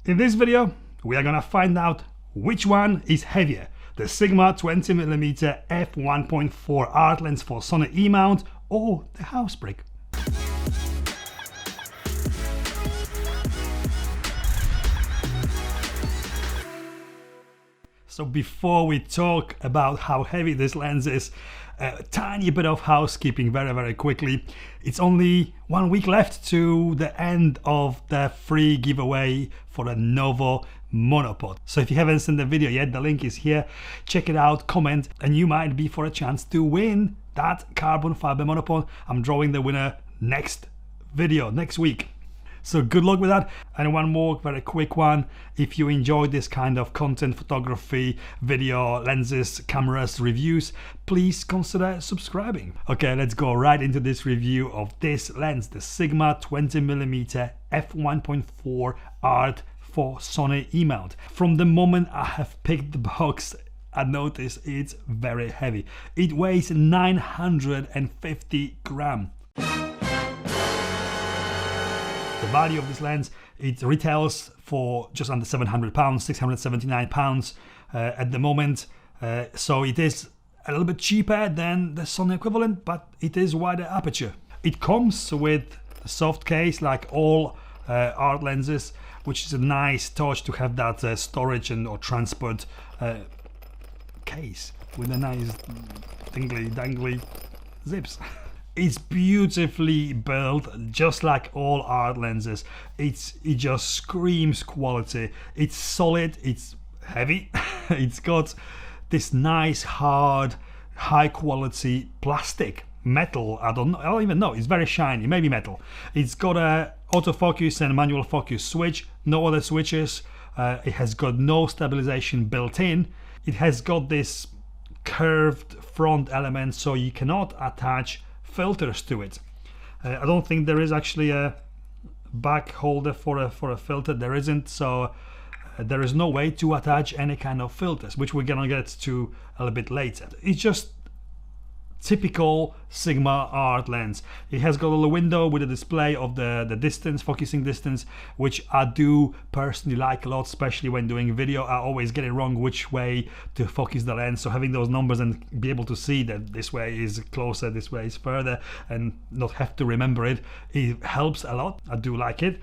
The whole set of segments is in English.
In this video, we are gonna find out which one is heavier, the Sigma 20mm f1.4 art lens for Sony-E mount or the house brick. So before we talk about how heavy this lens is, a tiny bit of housekeeping very quickly. It's only 1 week left to the end of the free giveaway for the Novo monopod. So if you haven't seen the video yet, the link is here. Check it out, comment, and you might be for a chance to win that carbon fiber monopod. I'm drawing the winner next video, next week. So good luck with that. And one more very quick one. If you enjoy this kind of content, photography, video, lenses, cameras, reviews, please consider subscribing. Okay, let's go right into this review of this lens, the Sigma 20mm f1.4 art for Sony-E mount. From the moment I have picked the box, I notice it's very heavy. It weighs 950 grams. The value of this lens, it retails for just under £700, 679 pounds at the moment. So it is a little bit cheaper than the Sony equivalent, but it is wider aperture. It comes with a soft case like all art lenses, which is a nice touch to have that storage or transport case with a nice dangly zips. It's beautifully built, just like all art lenses. It just screams quality. It's solid, it's heavy, it's got this nice, hard, high quality plastic, metal, I don't even know, it's very shiny, maybe metal. It's got a autofocus and manual focus switch, no other switches. It has got no stabilization built in. It has got this curved front element, so you cannot attach filters to it. I don't think there is actually a back holder for a filter. There isn't, so there is no way to attach any kind of filters, which we're gonna get to a little bit later. It's just typical Sigma art lens. It has got a little window with a display of the distance, focusing distance, which I do personally like a lot, especially when doing video. I always get it wrong which way to focus the lens, so having those numbers and be able to see that this way is closer, this way is further, and not have to remember it, it helps a lot. I do like it.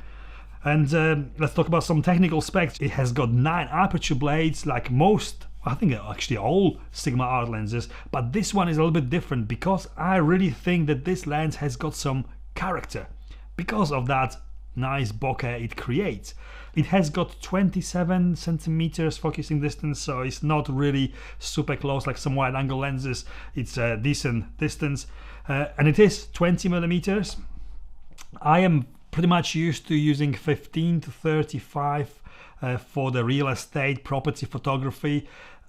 And let's talk about some technical specs. It has got 9 aperture blades, like most, I think actually all Sigma art lenses, but this one is a little bit different because I really think that this lens has got some character because of that nice bokeh it creates. It has got 27 centimeters focusing distance, so it's not really super close like some wide angle lenses. It's a decent distance, and it is 20 millimeters. I am pretty much used to using 15 to 35 for the real estate property photography.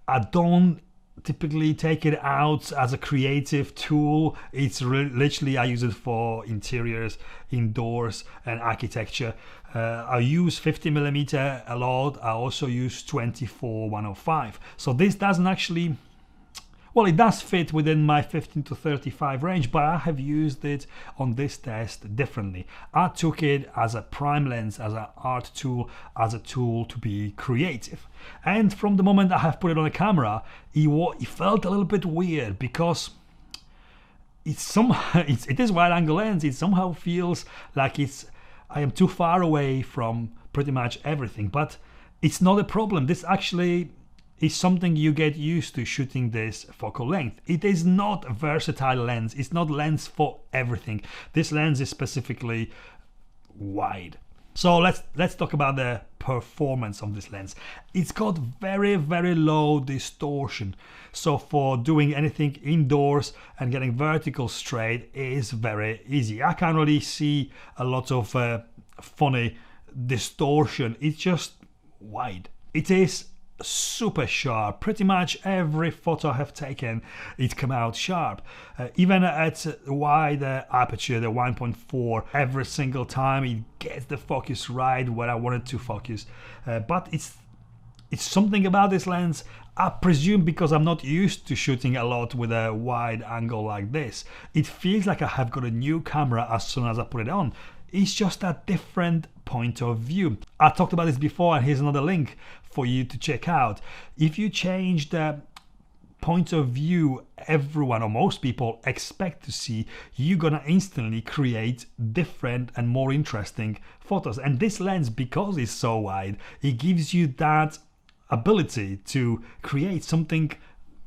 I don't typically take it out as a creative tool. It's literally I use it for interiors, indoors and architecture. I use 50mm a lot. I also use 24-105. So this doesn't actually, well, it does fit within my 15 to 35 range, but I have used it on this test differently. I took it as a prime lens, as an art tool, as a tool to be creative. And from the moment I have put it on a camera, it felt a little bit weird because it is wide angle lens. It somehow feels like I am too far away from pretty much everything, but it's not a problem. This actually is something you get used to shooting this focal length. It is not a versatile lens. It's not a lens for everything. This lens is specifically wide. So let's talk about the performance of this lens. It's got very low distortion. So for doing anything indoors and getting vertical straight is very easy. I can't really see a lot of funny distortion. It's just wide. It is super sharp. Pretty much every photo I have taken, it come out sharp. Even at wider aperture, the 1.4, every single time it gets the focus right where I want it to focus. But it's something about this lens, I presume because I'm not used to shooting a lot with a wide angle like this. It feels like I have got a new camera as soon as I put it on. It's just a different point of view. I talked about this before, and here's another link for you to check out. If you change the point of view everyone or most people expect to see, you're gonna instantly create different and more interesting photos. And this lens, because it's so wide, it gives you that ability to create something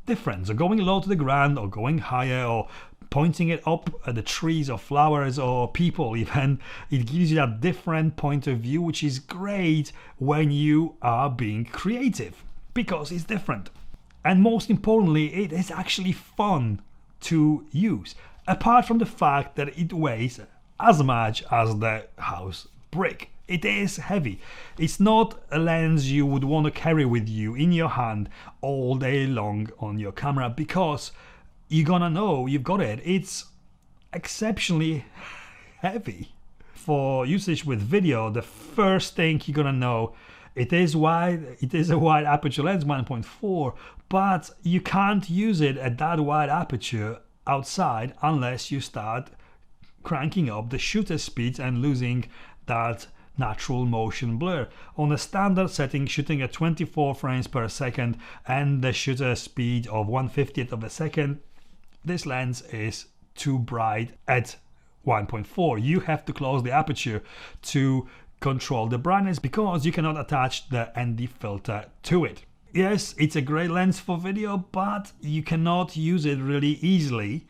different. So going low to the ground, or going higher, or pointing it up at the trees or flowers or people even, it gives you that different point of view, which is great when you are being creative, because it's different. And most importantly, it is actually fun to use, apart from the fact that it weighs as much as the house brick. It is heavy. It's not a lens you would want to carry with you in your hand all day long on your camera, because you're gonna know you've got it. It's exceptionally heavy. For usage with video, the first thing you're gonna know, it is wide. It is a wide aperture lens, 1.4, but you can't use it at that wide aperture outside unless you start cranking up the shutter speeds and losing that natural motion blur. On a standard setting, shooting at 24 frames per second and the shutter speed of 1/50th of a second, this lens is too bright at 1.4. You have to close the aperture to control the brightness, because you cannot attach the ND filter to it. Yes, it's a great lens for video, but you cannot use it really easily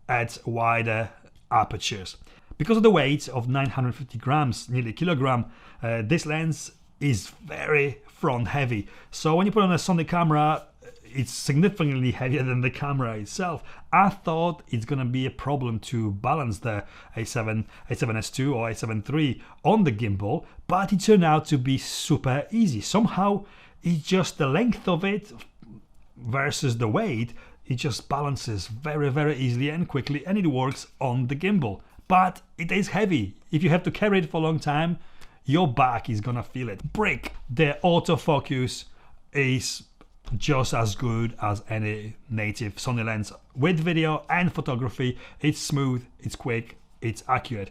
at wider apertures. Because of the weight of 950 grams, nearly a kilogram, this lens is very front heavy. So when you put on a Sony camera, it's significantly heavier than the camera itself. I thought it's gonna be a problem to balance the A7S II or A7 III on the gimbal, but it turned out to be super easy. Somehow it's just the length of it versus the weight, it just balances very, very easily and quickly, and it works on the gimbal. But it is heavy. If you have to carry it for a long time, your back is gonna feel it. Brick. The autofocus is just as good as any native Sony lens. With video and photography, it's smooth, it's quick, it's accurate.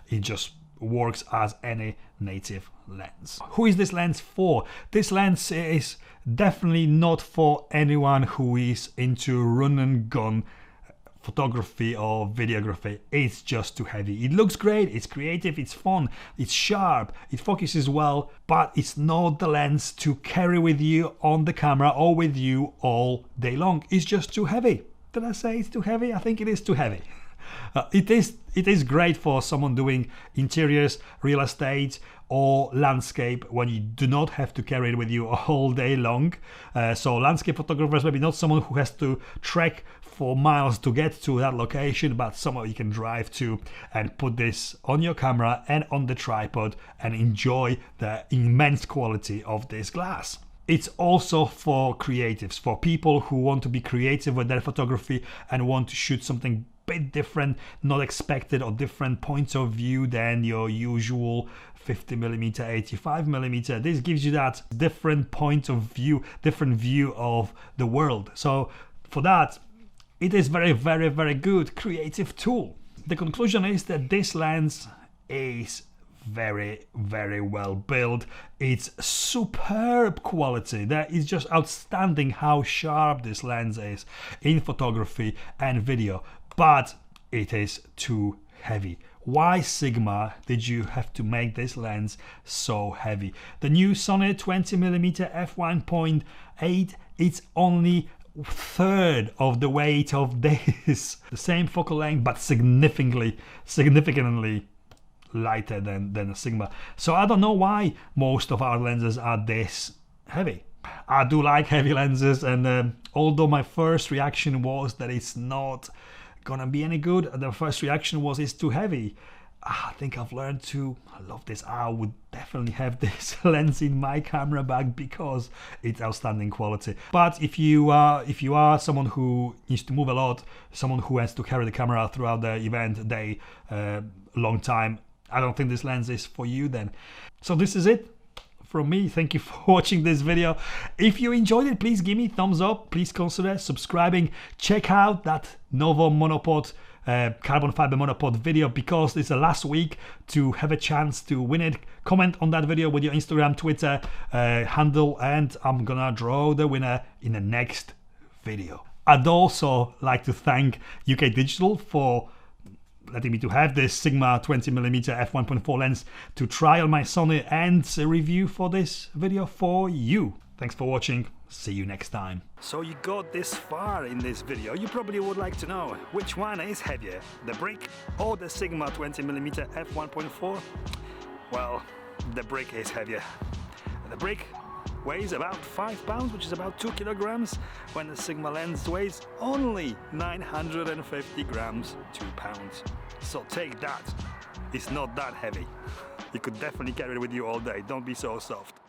It just works as any native lens. Who is this lens for? This lens is definitely not for anyone who is into run and gun photography or videography. It's just too heavy. It looks great, it's creative, it's fun, it's sharp, it focuses well, but it's not the lens to carry with you on the camera or with you all day long. It's just too heavy. Did I say it's too heavy? I think it is too heavy. It is great for someone doing interiors, real estate, or landscape, when you do not have to carry it with you all day long. So landscape photographers, maybe not someone who has to trek for miles to get to that location, but somewhere you can drive to and put this on your camera and on the tripod and enjoy the immense quality of this glass. It's also for creatives, for people who want to be creative with their photography and want to shoot something bit different, not expected, or different points of view than your usual 50mm, 85mm. This gives you that different point of view, different view of the world. So for that, it is very, very, very good creative tool. The conclusion is that this lens is very, very well built. It's superb quality. That is just outstanding how sharp this lens is in photography and video, but it is too heavy. Why, Sigma, did you have to make this lens so heavy? The new Sony 20mm f1.8, it's only third of the weight of this. The same focal length, but significantly lighter than a Sigma. So I don't know why most of our lenses are this heavy. I do like heavy lenses, and although my first reaction was that it's not gonna be any good, the first reaction was it's too heavy. I think I've learned to love this. I would definitely have this lens in my camera bag because it's outstanding quality. But if you are someone who needs to move a lot, someone who has to carry the camera throughout the event day, long time, I don't think this lens is for you then. So this is it from me. Thank you for watching this video. If you enjoyed it, please give me a thumbs up. Please consider subscribing. Check out that Novo monopod carbon fiber monopod video, because it's the last week to have a chance to win it. Comment on that video with your Instagram, Twitter handle, and I'm gonna draw the winner in the next video. I'd also like to thank UK Digital for letting me to have this Sigma 20mm f1.4 lens to try on my Sony and review for this video for you. Thanks for watching. See you next time. So you got this far in this video. You probably would like to know which one is heavier, the brick or the Sigma 20mm f1.4? Well, the brick is heavier. The brick weighs about 5 pounds, which is about 2 kilograms, when the Sigma lens weighs only 950 grams, 2 pounds. So take that. It's not that heavy. You could definitely carry it with you all day. Don't be so soft.